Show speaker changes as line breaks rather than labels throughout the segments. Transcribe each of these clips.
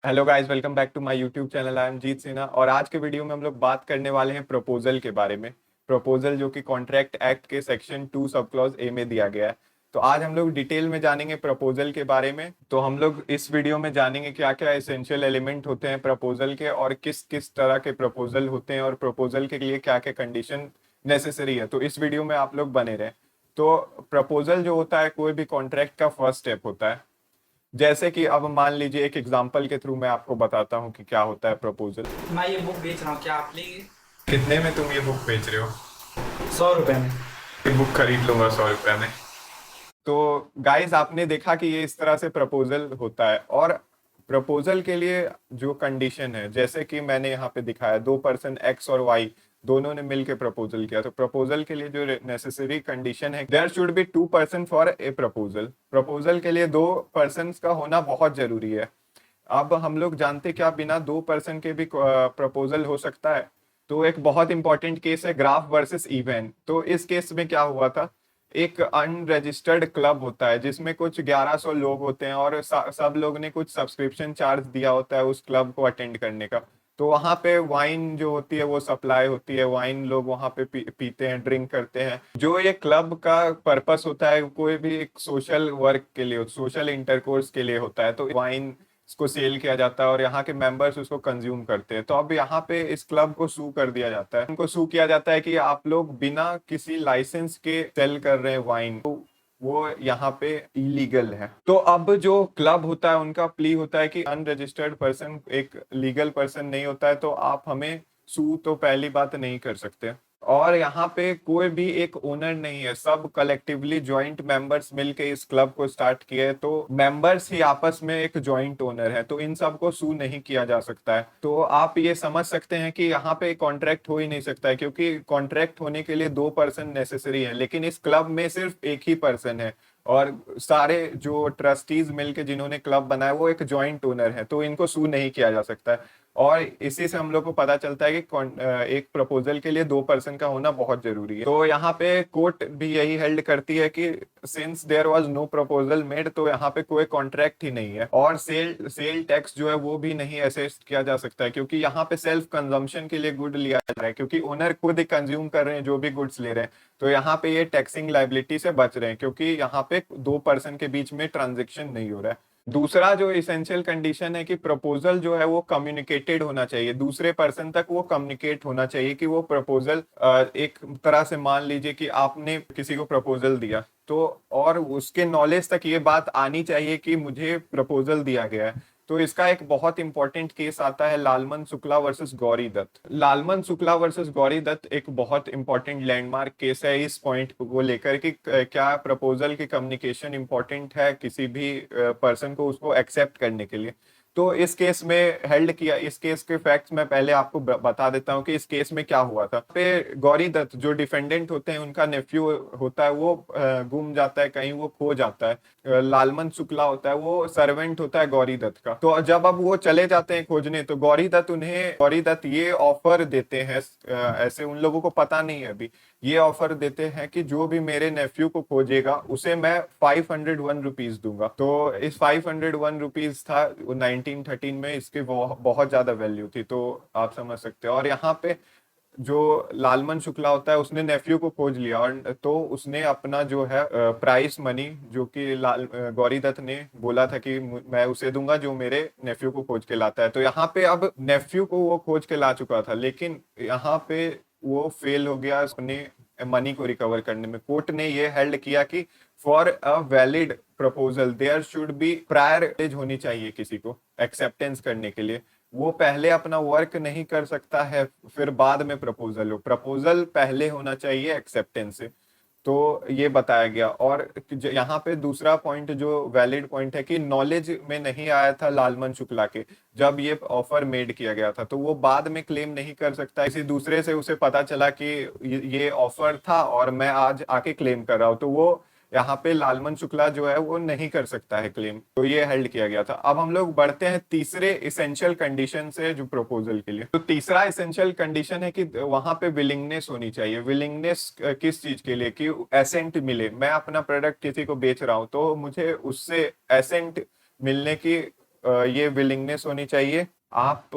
Hello guys, welcome back to my YouTube channel. I am Jeet Sinha और आज के video में हम लोग बात करने वाले हैं प्रपोजल के बारे में। प्रपोजल जो कि कॉन्ट्रैक्ट एक्ट के सेक्शन 2 सब क्लॉज ए में दिया गया है। तो आज हम लोग डिटेल में जानेंगे प्रपोजल के बारे में। तो हम लोग इस वीडियो में जानेंगे क्या क्या एसेंशियल एलिमेंट होते हैं प्रपोजल के और किस किस तरह के प्रपोजल होते हैं और प्रपोजल के लिए क्या क्या कंडीशन नेसेसरी है। तो इस वीडियो में आप लोग बने रहें। तो प्रपोजल जो होता है कोई भी कॉन्ट्रैक्ट का फर्स्ट स्टेप होता है। जैसे कि अब मान लीजिए एक एग्जांपल के थ्रू मैं आपको बताता हूँ कि क्या होता है प्रपोजल।
मैं ये बुक बेच रहा हूँ, क्या आप लेंगे?
कितने में तुम ये बुक बेच रहे हो?
100 रुपए में।
ये बुक खरीद लूंगा 100 रुपए में। तो गाइस, आपने देखा कि ये इस तरह से प्रपोजल होता है। और प्रपोजल के लिए जो कंडीशन है, जैसे कि मैंने यहाँ पे दिखाया, दो पर्सन एक्स और वाई दोनों ने मिलकर प्रपोजल किया। तो प्रपोजल के लिए जो नेसेसरी कंडीशन है, there should be 2 person for a proposal. Proposal के लिए 2 पर्सन का होना बहुत जरूरी है। अब हम लोग जानते क्या बिना 2 पर्सन के भी प्रपोजल हो सकता है। तो एक बहुत इंपॉर्टेंट केस है ग्राफ वर्सेस इवेंट। तो इस केस में क्या हुआ था, एक अनरजिस्टर्ड क्लब होता है जिसमें कुछ 1100 लोग होते हैं और सब लोग ने कुछ सब्सक्रिप्शन चार्ज दिया होता है उस क्लब को अटेंड करने का। तो वहां पे वाइन जो होती है वो सप्लाई होती है, वाइन लोग वहां पे पीते हैं, ड्रिंक करते हैं। जो ये क्लब का पर्पस होता है कोई भी एक सोशल वर्क के लिए, सोशल इंटरकोर्स के लिए होता है। तो वाइन इसको सेल किया जाता है और यहाँ के मेंबर्स उसको कंज्यूम करते हैं। तो अब यहाँ पे इस क्लब को सू कर दिया जाता है, उनको सू किया जाता है कि आप लोग बिना किसी लाइसेंस के सेल कर रहे हैं वाइन, तो वो यहाँ पे इलीगल है। तो अब जो क्लब होता है उनका प्ली होता है कि अनरजिस्टर्ड पर्सन एक लीगल पर्सन नहीं होता है, तो आप हमें सू तो पहली बात नहीं कर सकते। और यहाँ पे कोई भी एक ओनर नहीं है, सब कलेक्टिवली जॉइंट मेंबर्स मिलके इस क्लब को स्टार्ट किए। तो मेंबर्स ही आपस में एक जॉइंट ओनर है, तो इन सब को सू नहीं किया जा सकता है। तो आप ये समझ सकते हैं कि यहाँ पे कॉन्ट्रैक्ट हो ही नहीं सकता है, क्योंकि कॉन्ट्रैक्ट होने के लिए 2 पर्सन नेसेसरी है, लेकिन इस क्लब में सिर्फ एक ही पर्सन है। और सारे जो ट्रस्टीज मिलके जिन्होंने क्लब बनाया वो एक जॉइंट ओनर है, तो इनको सू नहीं किया जा सकता है। और इसी से हम लोग को पता चलता है कि एक प्रपोजल के लिए 2 पर्सन का होना बहुत जरूरी है। तो यहाँ पे कोर्ट भी यही हेल्ड करती है कि since there was no proposal made, तो यहाँ पे कोई कॉन्ट्रैक्ट ही नहीं है। और सेल सेल टैक्स जो है वो भी नहीं असेस किया जा सकता है, क्योंकि यहाँ पे सेल्फ कंजम्पशन के लिए गुड लिया जा रहा है, क्योंकि ओनर खुद कंज्यूम कर रहे हैं जो भी गुड्स ले रहे हैं। तो यहाँ पे ये टैक्सिंग लाइबिलिटी से बच रहे हैं, क्योंकि यहाँ पे 2 पर्सन के बीच में ट्रांजेक्शन नहीं हो रहा है। दूसरा जो इसेंशियल कंडीशन है कि प्रपोजल जो है वो कम्युनिकेटेड होना चाहिए, दूसरे पर्सन तक वो कम्युनिकेट होना चाहिए कि वो प्रपोजल, एक तरह से मान लीजिए कि आपने किसी को प्रपोजल दिया, तो और उसके नॉलेज तक ये बात आनी चाहिए कि मुझे प्रपोजल दिया गया है। तो इसका एक बहुत इंपॉर्टेंट केस आता है लालमन शुक्ला वर्सेस गौरी दत्त। लालमन शुक्ला वर्सेस गौरी दत्त एक बहुत इंपॉर्टेंट लैंडमार्क केस है इस पॉइंट को लेकर कि क्या प्रपोजल की कम्युनिकेशन इंपॉर्टेंट है किसी भी पर्सन को उसको एक्सेप्ट करने के लिए। तो इस केस में हेल्ड किया, इस केस के फैक्ट्स मैं पहले आपको बता देता हूँ कि इस केस में क्या हुआ था। पे गौरी दत्त जो डिफेंडेंट होते हैं उनका नेफ्यू होता है, वो गुम जाता है कहीं, वो खो जाता है। लालमन शुक्ला होता है, वो सर्वेंट होता है गौरी दत्त का। तो जब अब वो चले जाते हैं खोजने, तो गौरी दत्त ये ऑफर देते हैं, ऐसे उन लोगों को पता नहीं है अभी, ये ऑफर देते हैं कि जो भी मेरे नेफ्यू को खोजेगा उसे मैं 501 रुपीज दूंगा। तो इस 501 रुपीज था 1913 में, इसकी बहुत ज्यादा वैल्यू थी, तो आप समझ सकते हो। और यहाँ पे जो लालमन शुक्ला होता है उसने नेफ्यू को खोज लिया, और तो उसने अपना जो है प्राइस मनी, जो कि गौरी दत्त ने बोला था कि मैं उसे दूंगा जो मेरे नेफ्यू को खोज के लाता है। तो यहाँ पे अब नेफ्यू को वो खोज के ला चुका था, लेकिन यहाँ पे वो फेल हो गया अपने मनी को रिकवर करने में। कोर्ट ने ये हेल्ड किया कि for a valid proposal there should be prior होनी चाहिए किसी को एक्सेप्टेंस करने के लिए। वो पहले अपना वर्क नहीं कर सकता है फिर बाद में प्रपोजल हो, प्रपोजल पहले होना चाहिए एक्सेप्टेंस से। तो ये बताया गया। और यहाँ पे दूसरा पॉइंट जो वैलिड पॉइंट है कि नॉलेज में नहीं आया था लालमन शुक्ला के, जब ये ऑफर मेड किया गया था, तो वो बाद में क्लेम नहीं कर सकता किसी दूसरे से उसे पता चला कि ये ऑफर था और मैं आज आके क्लेम कर रहा हूँ, तो वो यहाँ पे लालमन शुक्ला जो है वो नहीं कर सकता है क्लेम। तो ये हेल्ड किया गया था। अब हम लोग बढ़ते हैं तीसरे इसेंशियल कंडीशन से जो प्रपोजल के लिए। तो तीसरा इसेंशियल कंडीशन है कि वहां पे विलिंगनेस होनी चाहिए। विलिंगनेस किस चीज के लिए, कि एसेंट मिले। मैं अपना प्रोडक्ट किसी को बेच रहा हूं तो मुझे उससे एसेंट मिलने की ये विलिंगनेस होनी चाहिए। आप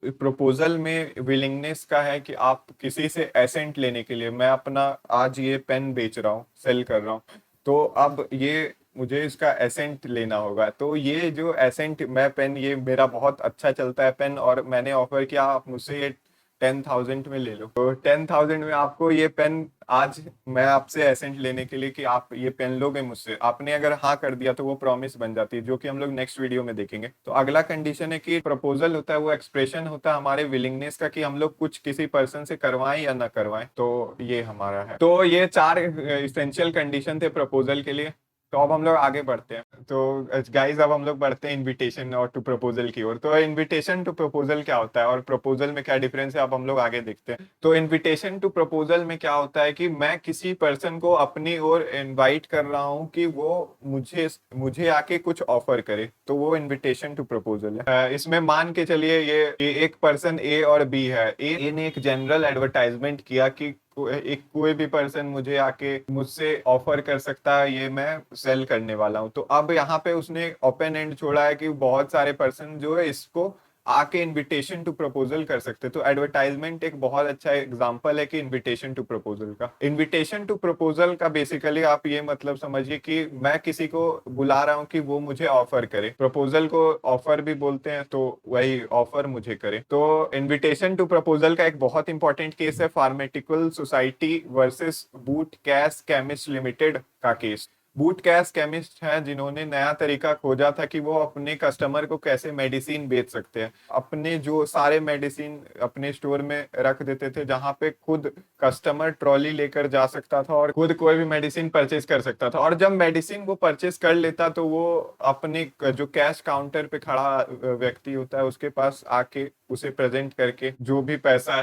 प्रपोजल में विलिंगनेस का है कि आप किसी से एसेंट लेने के लिए, मैं अपना आज ये पेन बेच रहा हूँ, सेल कर रहा हूँ, तो अब ये मुझे इसका एसेंट लेना होगा। तो ये जो एसेंट, मैं पेन, ये मेरा बहुत अच्छा चलता है पेन, और मैंने ऑफर किया आप मुझसे ये 10,000 में ले लो। तो 10,000 में आपको ये पेन, आज मैं आपसे एसेंट लेने के लिए कि आप ये पेन लोगे मुझसे, आपने अगर हाँ कर दिया तो वो प्रॉमिस बन जाती है, जो कि हम लोग नेक्स्ट वीडियो में देखेंगे। तो अगला कंडीशन है कि प्रपोजल होता है वो एक्सप्रेशन होता है हमारे विलिंगनेस का, कि हम लोग कुछ किसी पर्सन से करवाएं या ना करवाएं। तो ये हमारा है। तो ये 4 इसेंशियल कंडीशन थे प्रपोजल के लिए। तो अब हम लोग आगे बढ़ते हैं। तो गाइस अब हम लोग बढ़ते हैं इनविटेशन और टू प्रपोजल की ओर। तो इनविटेशन टू प्रपोजल क्या होता है और प्रपोजल में क्या डिफरेंस है, अब हम लोग आगे देखते हैं। तो इनविटेशन टू प्रपोजल में क्या होता है कि मैं किसी पर्सन को अपनी ओर इनवाइट कर रहा हूँ कि वो मुझे मुझे आके कुछ ऑफर करे, तो वो इनविटेशन टू प्रपोजल है। इसमें मान के चलिए ये एक पर्सन ए और बी है। ए ने एक जनरल एडवर्टाइजमेंट किया कि कोई भी पर्सन मुझे आके मुझसे ऑफर कर सकता है, ये मैं सेल करने वाला हूं। तो अब यहाँ पे उसने ओपन एंड छोड़ा है कि बहुत सारे पर्सन जो है इसको आके इनविटेशन टू प्रपोजल कर सकते। तो एडवर्टाइजमेंट एक बहुत अच्छा एग्जांपल है कि इनविटेशन टू प्रपोजल का। इनविटेशन टू प्रपोजल का बेसिकली आप ये मतलब समझिए कि मैं किसी को बुला रहा हूँ कि वो मुझे ऑफर करे। प्रपोजल को ऑफर भी बोलते हैं, तो वही ऑफर मुझे करे। तो इनविटेशन टू प्रपोजल का एक बहुत इंपॉर्टेंट केस है pharmaceutical society versus Boots Cash Chemist Limited का केस। बूट कैश केमिस्ट है जिन्होंने नया तरीका खोजा था कि वो अपने कस्टमर को कैसे मेडिसिन बेच सकते हैं। अपने जो सारे मेडिसिन अपने स्टोर में रख देते थे, जहां पे खुद कस्टमर ट्रॉली लेकर जा सकता था और खुद कोई भी मेडिसिन परचेज कर सकता था। और जब मेडिसिन वो परचेज कर लेता तो वो अपने जो कैश काउंटर पे खड़ा व्यक्ति होता है उसके पास आके उसे प्रेजेंट करके जो भी पैसा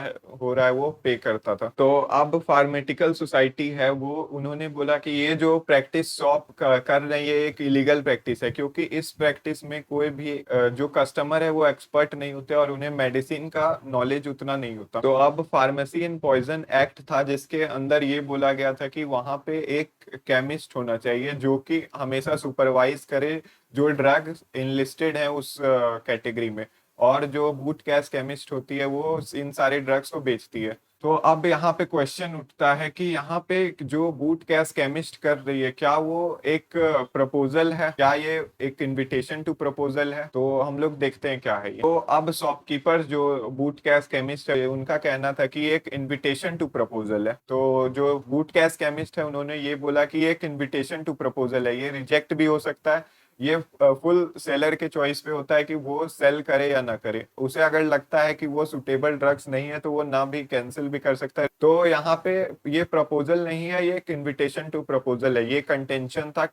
हो रहा है वो पे करता था। तो अब फार्मेटिकल सोसाइटी है वो उन्होंने बोला कि ये जो प्रैक्टिस शॉप कर रही है एक इलीगल प्रैक्टिस है, क्योंकि इस प्रैक्टिस में कोई भी जो कस्टमर है वो एक्सपर्ट नहीं होते और उन्हें मेडिसिन का नॉलेज उतना नहीं होता। तो अब फार्मेसी एंड पॉइजन एक्ट था जिसके अंदर ये बोला गया था कि वहां पे एक केमिस्ट होना चाहिए जो कि हमेशा सुपरवाइज करे जो ड्रग इनलिस्टेड है उस कैटेगरी में, और जो बूट कैश केमिस्ट होती है वो इन सारे ड्रग्स को बेचती है। तो अब यहाँ पे क्वेश्चन उठता है कि यहाँ पे जो बूट कैश केमिस्ट कर रही है क्या वो एक प्रपोजल है, क्या ये एक इनविटेशन टू प्रपोजल है? तो हम लोग देखते हैं क्या है ये। तो अब शॉपकीपर जो बूट कैश केमिस्ट है उनका कहना था कि एक इनविटेशन टू प्रपोजल है। तो जो बूट कैश केमिस्ट है उन्होंने ये बोला कि एक इनविटेशन टू प्रपोजल है, ये रिजेक्ट भी हो सकता है, ये फुल सेलर के चॉइस पे होता है कि वो सेल करे या ना करे। उसे अगर लगता है कि वो सुटेबल ड्रग्स नहीं है तो वो ना भी कैंसिल भी कर सकता है। तो यहाँ पे ये प्रपोजल नहीं है, ये एक इनविटेशन टू प्रपोजल है। ये कंटेंशन था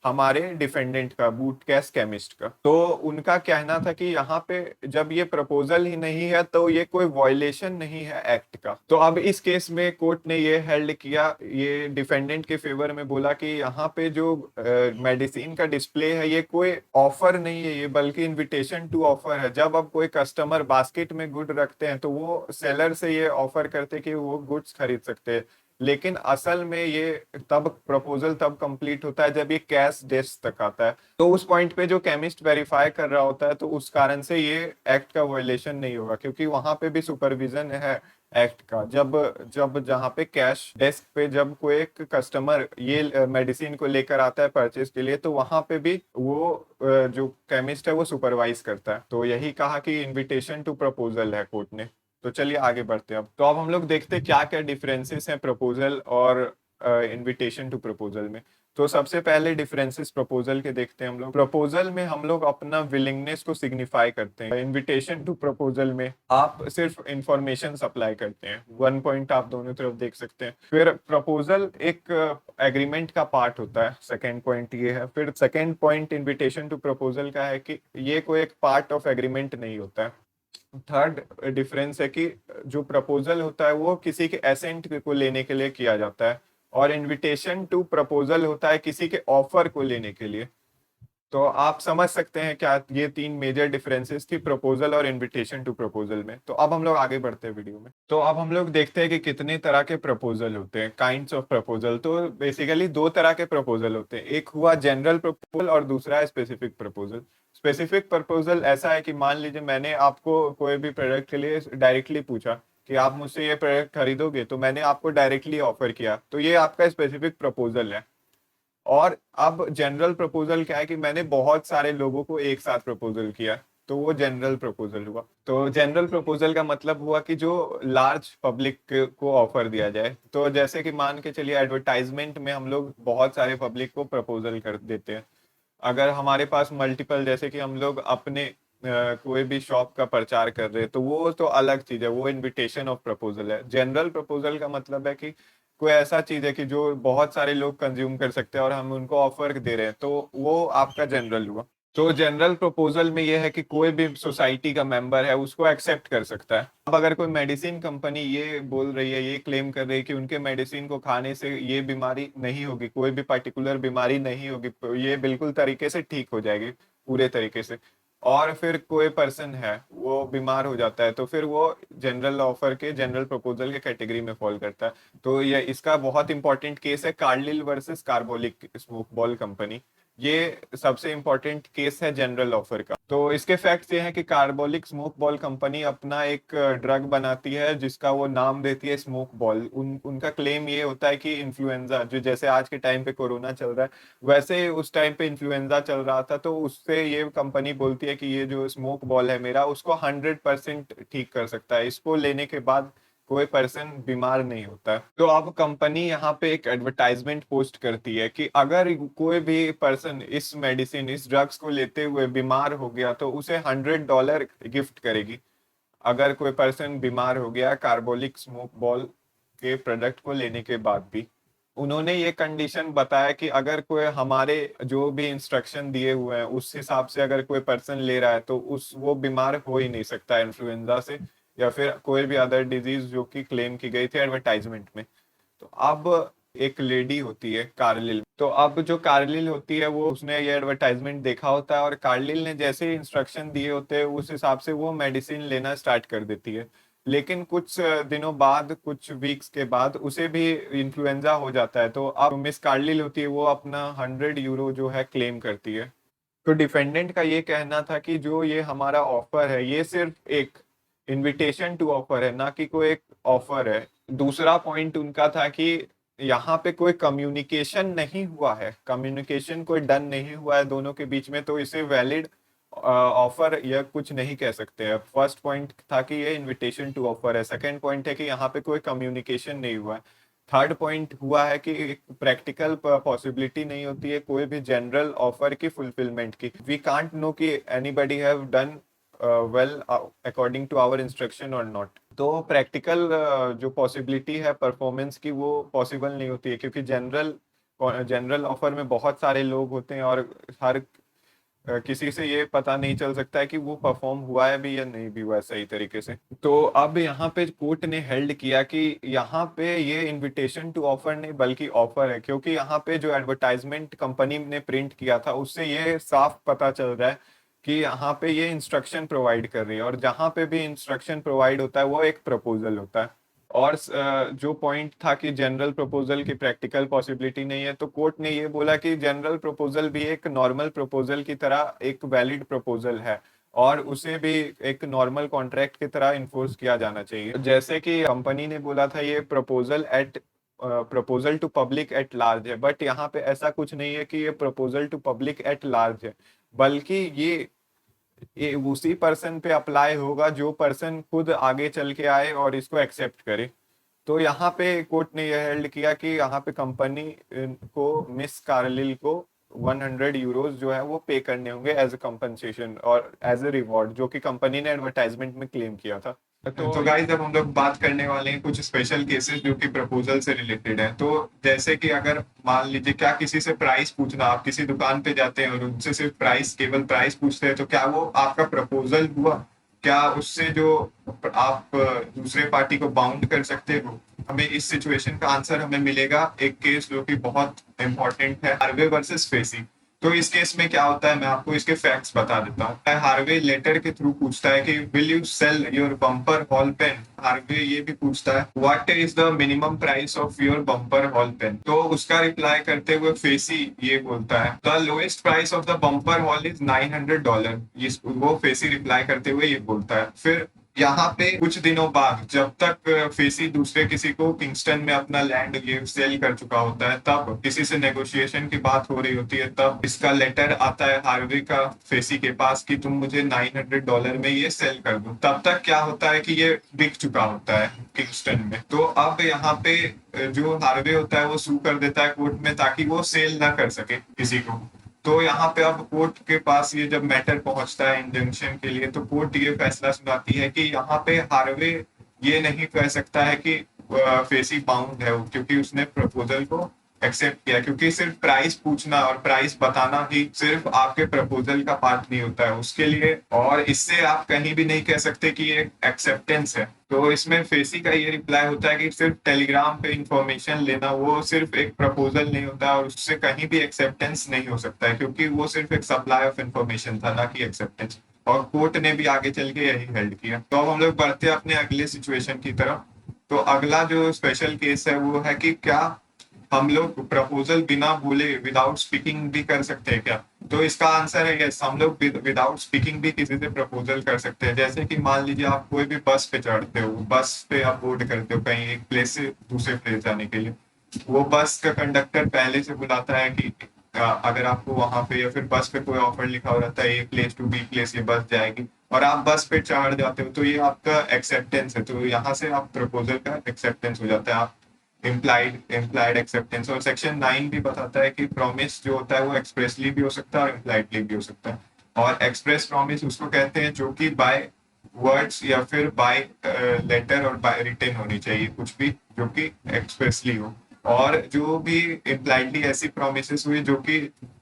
हमारे डिफेंडेंट का, बूट कैश केमिस्ट का। तो उनका कहना था कि यहाँ पे जब ये प्रपोजल ही नहीं है तो ये कोई वायलेशन नहीं है एक्ट का। तो अब इस केस में कोर्ट ने ये हेल्ड किया, ये डिफेंडेंट के फेवर में बोला कि यहाँ पे जो मेडिसिन का डिस्प्ले है ये कोई ऑफर नहीं है, ये बल्कि इनविटेशन टू ऑफर है। जब अब कोई कस्टमर बास्केट में गुड रखते हैं तो वो सेलर से ये ऑफर करते कि वो गुड्स खरीद सकते हैं, लेकिन असल में ये तब प्रपोजल तब कंप्लीट होता है जब ये कैश डेस्क तक आता है। तो उस पॉइंट पे जो केमिस्ट वेरीफाई कर रहा होता है तो उस कारण से ये एक्ट का वायलेशन नहीं होगा, क्योंकि वहां पे भी सुपरविजन है एक्ट का। जब जब जहाँ पे कैश डेस्क पे जब कोई एक कस्टमर ये मेडिसिन को लेकर आता है परचेज के लिए तो वहां पे भी वो जो केमिस्ट है वो सुपरवाइज करता है। तो यही कहा कि इनविटेशन टू प्रपोजल है कोर्ट ने। तो चलिए आगे बढ़ते हैं। अब तो अब हम लोग देखते हैं क्या क्या डिफरेंसेस हैं प्रपोजल और इनविटेशन टू प्रपोजल में। तो सबसे पहले डिफरेंसेस प्रपोजल के देखते हैं हम लोग। प्रपोजल में हम लोग अपना विलिंगनेस को सिग्निफाई करते हैं। इनविटेशन टू प्रपोजल में आप सिर्फ इंफॉर्मेशन सप्लाई करते हैं। 1 पॉइंट आप दोनों तरफ देख सकते हैं। फिर प्रपोजल एक एग्रीमेंट का पार्ट होता है, सेकेंड पॉइंट ये है। फिर second point invitation to proposal का है कि ये कोई एक पार्ट ऑफ एग्रीमेंट नहीं होता है। थर्ड डिफरेंस है कि जो प्रपोजल होता है वो किसी के एसेंट को लेने के लिए किया जाता है, और इनविटेशन टू प्रपोजल होता है किसी के ऑफर को लेने के लिए। तो आप समझ सकते हैं क्या ये तीन मेजर डिफरेंसेस थी प्रपोजल और इनविटेशन टू प्रपोजल में। तो अब हम लोग आगे बढ़ते हैं वीडियो में। तो अब हम लोग देखते हैं कि कितने तरह के प्रपोजल होते हैं, काइंड्स ऑफ प्रपोजल। तो बेसिकली दो तरह के प्रपोजल होते हैं, एक हुआ जनरल प्रपोजल और दूसरा है स्पेसिफिक प्रपोजल। स्पेसिफिक प्रपोजल ऐसा है कि मान लीजिए मैंने आपको कोई भी प्रोडक्ट के लिए डायरेक्टली पूछा कि आप मुझसे ये प्रोडक्ट खरीदोगे, तो मैंने आपको डायरेक्टली ऑफर किया, तो ये आपका स्पेसिफिक प्रपोजल है। और अब जनरल प्रपोजल क्या है कि मैंने बहुत सारे लोगों को एक साथ प्रपोजल किया, तो वो जनरल प्रपोजल हुआ। तो जनरल प्रपोजल का मतलब हुआ कि जो लार्ज पब्लिक को ऑफर दिया जाए। तो जैसे कि मान के चलिए एडवर्टाइजमेंट में हम लोग बहुत सारे पब्लिक को प्रपोजल कर देते हैं। अगर हमारे पास मल्टीपल, जैसे कि हम लोग अपने कोई भी शॉप का प्रचार कर रहे हैं, तो वो तो अलग चीज है, वो इनविटेशन ऑफ प्रपोजल है। जनरल प्रपोजल का मतलब है कि कोई ऐसा चीज है कि जो बहुत सारे लोग कंज्यूम कर सकते हैं और हम उनको ऑफर दे रहे हैं, तो वो आपका जनरल हुआ। तो जनरल प्रपोजल में ये है कि कोई भी सोसाइटी का मेंबर है उसको एक्सेप्ट कर सकता है। अब अगर कोई मेडिसिन कंपनी ये बोल रही है, ये क्लेम कर रही है कि उनके मेडिसिन को खाने से ये बीमारी नहीं होगी, कोई भी पर्टिकुलर बीमारी नहीं होगी, तो ये बिल्कुल तरीके से ठीक हो जाएगी पूरे तरीके से, और फिर कोई पर्सन है वो बीमार हो जाता है, तो फिर वो जनरल ऑफर के जनरल प्रपोजल के कैटेगरी में फॉल करता है। तो ये इसका बहुत इंपॉर्टेंट केस है Carlill versus carbolic smoke ball company. ये सबसे इंपॉर्टेंट केस है जनरल ऑफर का। तो इसके फैक्ट्स ये हैं कि कार्बोलिक स्मोक बॉल कंपनी अपना एक ड्रग बनाती है जिसका वो नाम देती है स्मोक बॉल। उनका क्लेम ये होता है कि इन्फ्लुएंजा, जो जैसे आज के टाइम पे कोरोना चल रहा है वैसे उस टाइम पे इन्फ्लुएंजा चल रहा था, तो उससे ये कंपनी बोलती है कि ये जो स्मोक बॉल है मेरा, उसको 100% ठीक कर सकता है, इसको लेने के बाद कोई पर्सन बीमार नहीं होता है। तो अब कंपनी यहाँ पे एक एडवर्टाइजमेंट पोस्ट करती है कि अगर कोई भी पर्सन इस मेडिसिन, इस ड्रग्स को लेते हुए बीमार हो गया तो उसे $100 गिफ्ट करेगी। अगर कोई पर्सन बीमार हो गया कार्बोलिक स्मोक बॉल के प्रोडक्ट को लेने के बाद भी। उन्होंने ये कंडीशन बताया कि अगर कोई हमारे जो भी इंस्ट्रक्शन दिए हुए हैं उस हिसाब से अगर कोई पर्सन ले रहा है तो उस वो बीमार हो ही नहीं सकता इन्फ्लुएंजा से या फिर कोई भी अदर डिजीज जो कि क्लेम की गई थी एडवर्टाइजमेंट में। तो अब एक लेडी होती है कार्लिल, तो अब जो कार्लिल होती है वो उसने ये एडवर्टाइजमेंट देखा होता है और कार्लिल ने जैसे इंस्ट्रक्शन दिए होते हैं उस हिसाब से वो मेडिसिन लेना स्टार्ट कर देती है। लेकिन कुछ दिनों बाद, कुछ वीक्स के बाद उसे भी इन्फ्लुएंजा हो जाता है। तो अब मिस कार्लिल होती है वो अपना €100 जो है क्लेम करती है। तो डिफेंडेंट का ये कहना था कि जो ये हमारा ऑफर है ये सिर्फ एक इनविटेशन टू ऑफर है, ना कि कोई एक ऑफर है। दूसरा पॉइंट उनका था कि यहाँ पे कोई कम्युनिकेशन नहीं हुआ है, कम्युनिकेशन कोई डन नहीं हुआ है दोनों के बीच में, तो इसे वैलिड ऑफर या कुछ नहीं कह सकते हैं। फर्स्ट पॉइंट था कि ये इनविटेशन टू ऑफर है, सेकंड पॉइंट है कि यहाँ पे कोई कम्युनिकेशन नहीं हुआ है, थर्ड पॉइंट हुआ है कि प्रैक्टिकल पॉसिबिलिटी नहीं होती है कोई भी जनरल ऑफर की फुलफिलमेंट की। वी कांट नो कि anybody have done well according to our instruction और नॉट। तो प्रैक्टिकल जो पॉसिबिलिटी है परफॉर्मेंस की वो पॉसिबल नहीं होती है, क्योंकि जनरल जनरल ऑफर में बहुत सारे लोग होते हैं और हर किसी से ये पता नहीं चल सकता है कि वो परफॉर्म हुआ है भी या नहीं भी हुआ है सही तरीके से। तो अब यहाँ पे कोर्ट ने हेल्ड किया कि यहाँ पे ये इनविटेशन टू ऑफर नहीं बल्कि ऑफर है, क्योंकि यहाँ पे जो एडवर्टाइजमेंट कंपनी ने प्रिंट किया था उससे ये साफ पता चल रहा है कि यहाँ पे ये इंस्ट्रक्शन प्रोवाइड कर रही है, और जहाँ पे भी इंस्ट्रक्शन प्रोवाइड होता है वो एक प्रपोजल होता है। और जो पॉइंट था कि जनरल प्रपोजल की प्रैक्टिकल पॉसिबिलिटी नहीं है, तो कोर्ट ने ये बोला कि जनरल प्रपोजल भी एक नॉर्मल प्रपोजल की तरह एक वैलिड प्रपोजल है और उसे भी एक नॉर्मल कॉन्ट्रैक्ट की तरह इन्फोर्स किया जाना चाहिए। जैसे कि कंपनी ने बोला था ये proposal to public at large है, बट यहाँ पे ऐसा कुछ नहीं है कि ये proposal to public at large है, बल्कि ये उसी पर्सन पे अप्लाई होगा जो पर्सन खुद आगे चल के आए और इसको एक्सेप्ट करे। तो यहाँ पे कोर्ट ने यह हेल्ड किया कि यहाँ पे कंपनी को मिस कार्लिल को €100 जो है वो पे करने होंगे एज ए कंपनसेशन और एज ए रिवॉर्ड, जो कि कंपनी ने एडवर्टाइजमेंट में क्लेम किया था। तो गाइस अब हम लोग बात करने वाले हैं कुछ स्पेशल केसेस जो कि प्रपोजल से रिलेटेड है। तो जैसे कि अगर मान लीजिए क्या किसी से प्राइस पूछना, आप किसी दुकान पे जाते हैं और उनसे सिर्फ प्राइस, केवल प्राइस पूछते हैं, तो क्या वो आपका प्रपोजल हुआ? क्या उससे जो आप दूसरे पार्टी को बाउंड कर सकते हो? हमें इस सिचुएशन का आंसर हमें मिलेगा एक केस जो कि बहुत इंपॉर्टेंट है, हार्वे वर्सेस फेसी। तो इस केस में क्या होता है, मैं आपको इसके फैक्ट्स बता देता हूँ। हार्वे लेटर के थ्रू पूछता है कि will you sell your Bumper Hall Pen. Harvey ये भी पूछता है what is the minimum price of your Bumper Hall Pen. तो उसका रिप्लाई करते हुए फेसी ये बोलता है the lowest price of the Bumper Hall is $900। वो फेसी रिप्लाई करते हुए ये बोलता है। फिर यहाँ पे कुछ दिनों बाद जब तक फेसी दूसरे किसी को किंगस्टन में अपना लैंड ये सेल कर चुका होता है, तब किसी से नेगोशिएशन की बात हो रही होती है, तब इसका लेटर आता है हार्वे का फेसी के पास कि तुम मुझे $900 में ये सेल कर दो। तब तक क्या होता है कि ये बिक चुका होता है किंगस्टन में। तो अब यहाँ पे जो हार्वे होता है वो सू कर देता है कोर्ट में ताकि वो सेल ना कर सके किसी को। तो यहाँ पे अब कोर्ट के पास ये जब मैटर पहुंचता है इंजंक्शन के लिए, तो कोर्ट ये फैसला सुनाती है कि यहाँ पे हार्वे ये नहीं कह सकता है कि फेसी बाउंड है क्योंकि उसने प्रपोजल को एक्सेप्ट किया, क्योंकि सिर्फ प्राइस पूछना और प्राइस बताना ही सिर्फ आपके प्रपोजल का पार्ट नहीं होता है उसके लिए, और इससे आप कहीं भी नहीं कह सकते कि ये एक्सेप्टेंस है। तो इसमें फेसी का ये रिप्लाई होता है कि सिर्फ टेलीग्राम पे इंफॉर्मेशन लेना वो सिर्फ एक प्रपोजल नहीं होता और उससे कहीं भी एक्सेप्टेंस नहीं हो सकता है, क्योंकि वो सिर्फ एक सप्लाई ऑफ इंफॉर्मेशन था, ना कि एक्सेप्टेंस। और कोर्ट ने भी आगे चल के यही हेल्ड किया। तो अब हम लोग बढ़ते हैं अपने अगले सिचुएशन की तरफ। तो अगला जो स्पेशल केस है वो है कि क्या हम लोग प्रपोजल बिना बोले विदाउट स्पीकिंग भी कर सकते हैं क्या। तो इसका आंसर है यस, हम लोग विदाउट स्पीकिंग भी किसी से प्रपोजल कर सकते हैं। जैसे कि मान लीजिए आप कोई भी बस पे चढ़ते हो, बस पे आप बोर्ड करते हो कहीं एक प्लेस से दूसरे प्लेस जाने के लिए, वो बस का कंडक्टर पहले से बुलाता है कि अगर आपको वहां पे या फिर बस पे कोई ऑफर लिखा हो रहता है a place to be place ये बस जाएगी, और आप बस पे चढ़ जाते हो, तो ये आपका एक्सेप्टेंस है। तो यहाँ से आप प्रपोजल का एक्सेप्टेंस हो जाता है, आप इम्प्लाइड एक्सेप्टेंस। और सेक्शन 9 भी बताता है कि प्रॉमिस जो होता है वो एक्सप्रेसली भी हो सकता है और इम्प्लाइडली भी हो सकता है। और एक्सप्रेस प्रॉमिस उसको कहते हैं जो कि बाय वर्ड्स या फिर बाय लेटर और बाय रिटन होनी चाहिए, कुछ भी जो कि एक्सप्रेसली हो। और जो भी इम्प्लाइडली ऐसी प्रोमिस हुई जो कि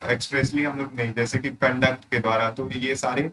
एक्सप्रेसली हम लोग नहीं, जैसे कि कंडक्ट के द्वारा, तो ये सारे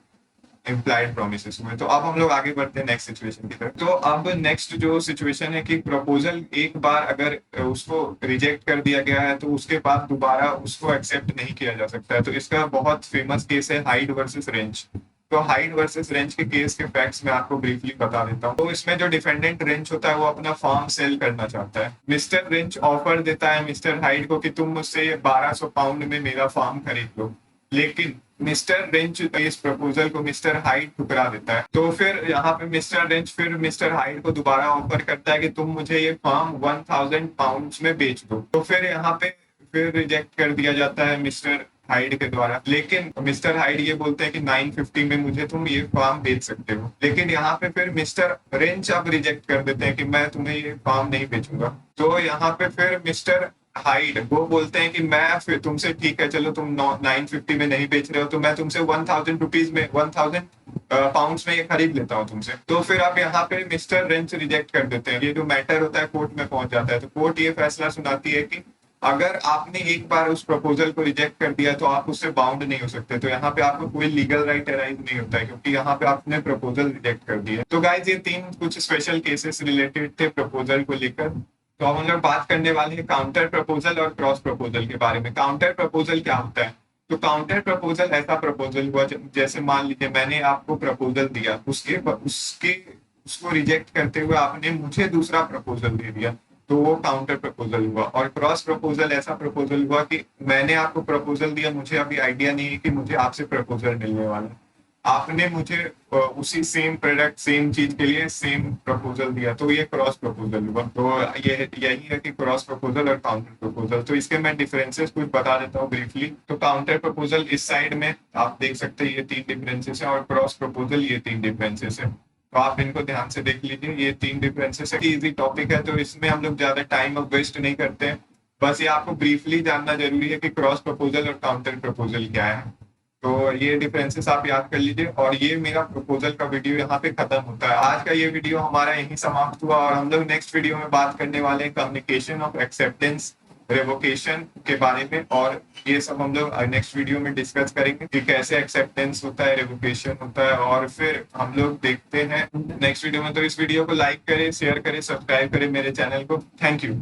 इम्प्लाइड प्रोमिस हुए। तो अब हम लोग आगे बढ़ते हैं नेक्स्ट सिचुएशन की तरफ। तो अब नेक्स्ट जो सिचुएशन है कि प्रपोजल एक बार अगर उसको रिजेक्ट कर दिया गया है तो उसके बाद दोबारा उसको एक्सेप्ट नहीं किया जा सकता है। तो इसका बहुत फेमस केस है हाइड वर्सेस रेंच। तो हाइड वर्सेस रेंच के केस के फैक्ट्स मैं आपको ब्रीफली बता देता हूँ। तो इसमें जो डिफेंडेंट रेंच होता है वो अपना फार्म सेल करना चाहता है। मिस्टर रेंच ऑफर देता है मिस्टर हाइड को कि तुम मुझसे 1200 पाउंड में मेरा फार्म खरीद लो, लेकिन मिस्टर रेंच इस प्रपोजल को मिस्टर हाइड ठुकरा देता है। तो फिर यहाँ पे मिस्टर रेंच फिर मिस्टर हाइड को दोबारा ऑफर करता है कि तुम मुझे ये फार्म 1000 पाउंड्स में बेच दो। तो फिर यहाँ पे फिर रिजेक्ट कर दिया जाता है मिस्टर हाइड के द्वारा, लेकिन मिस्टर हाइड ये बोलते हैं कि 950 में मुझे तुम ये फार्म बेच सकते हो। लेकिन यहाँ पे फिर मिस्टर रेंच अब रिजेक्ट कर देते हैं कि मैं तुम्हें ये फार्म नहीं बेचूंगा। तो यहाँ पे फिर मिस्टर हाइड वो बोलते हैं कि मैं फिर तुमसे, ठीक है चलो तुम 950 में नहीं बेच रहे हो तो मैं तुमसे 1000 रुपीज में 1000 पाउंड्स में ये खरीद लेता हूँ तुमसे। तो फिर आप यहाँ पे मिस्टर रेंच रिजेक्ट कर देते हैं। ये जो मैटर होता है कोर्ट में पहुंच जाता है। तो कोर्ट ये फैसला सुनाती है कि अगर आपने एक बार उस प्रपोजल को रिजेक्ट कर दिया तो आप उससे बाउंड नहीं हो सकते। तो यहाँ पे आपको कोई लीगल राइट अराइज नहीं होता है क्योंकि यहाँ पे आपने प्रपोजल रिजेक्ट कर दिया। तो गाइज ये 3 कुछ स्पेशल केसेस रिलेटेड थे प्रपोजल को लेकर। तो अब हम लोग बात करने वाले हैं काउंटर प्रपोजल और क्रॉस प्रपोजल के बारे में। काउंटर प्रपोजल क्या होता है? तो काउंटर प्रपोजल ऐसा प्रपोजल हुआ जैसे मान लीजिए मैंने आपको प्रपोजल दिया, उसको रिजेक्ट करते हुए आपने मुझे दूसरा प्रपोजल दे दिया, तो वो काउंटर प्रपोजल हुआ। और क्रॉस प्रपोजल ऐसा प्रपोजल हुआ कि मैंने आपको प्रपोजल दिया, मुझे अभी आइडिया नहीं है कि मुझे आपसे प्रपोजल मिलने वाला है, आपने मुझे उसी सेम प्रोडक्ट सेम चीज के लिए सेम प्रपोजल दिया, तो ये क्रॉस प्रपोजल हुआ। तो ये यही है कि क्रॉस प्रपोजल और काउंटर प्रपोजल। तो इसके मैं डिफरेंसेस कुछ बता देता हूँ ब्रीफली। तो काउंटर प्रपोजल इस साइड में आप देख सकते हैं ये 3 डिफरेंसेस है, और क्रॉस प्रपोजल ये 3 डिफरेंसेस है। तो आप इनको ध्यान से देख लीजिए, ये 3 डिफरेंसेस है। इजी टॉपिक है तो इसमें हम लोग ज्यादा टाइम अब वेस्ट नहीं करते हैं। बस ये आपको ब्रीफली जानना जरूरी है कि क्रॉस प्रपोजल और काउंटर प्रपोजल क्या है। तो ये डिफरेंसेस आप याद कर लीजिए। और ये मेरा प्रपोजल का वीडियो यहाँ पे खत्म होता है। आज का ये वीडियो हमारा यहीं समाप्त हुआ, और हम लोग नेक्स्ट वीडियो में बात करने वाले हैं कम्युनिकेशन ऑफ एक्सेप्टेंस, रेवोकेशन के बारे में। और ये सब हम लोग नेक्स्ट वीडियो में डिस्कस करेंगे कि कैसे एक्सेप्टेंस होता है, रेवोकेशन होता है, और फिर हम लोग देखते हैं नेक्स्ट वीडियो में। तो इस वीडियो को लाइक करें, शेयर करें, सब्सक्राइब करें मेरे चैनल को। Thank you.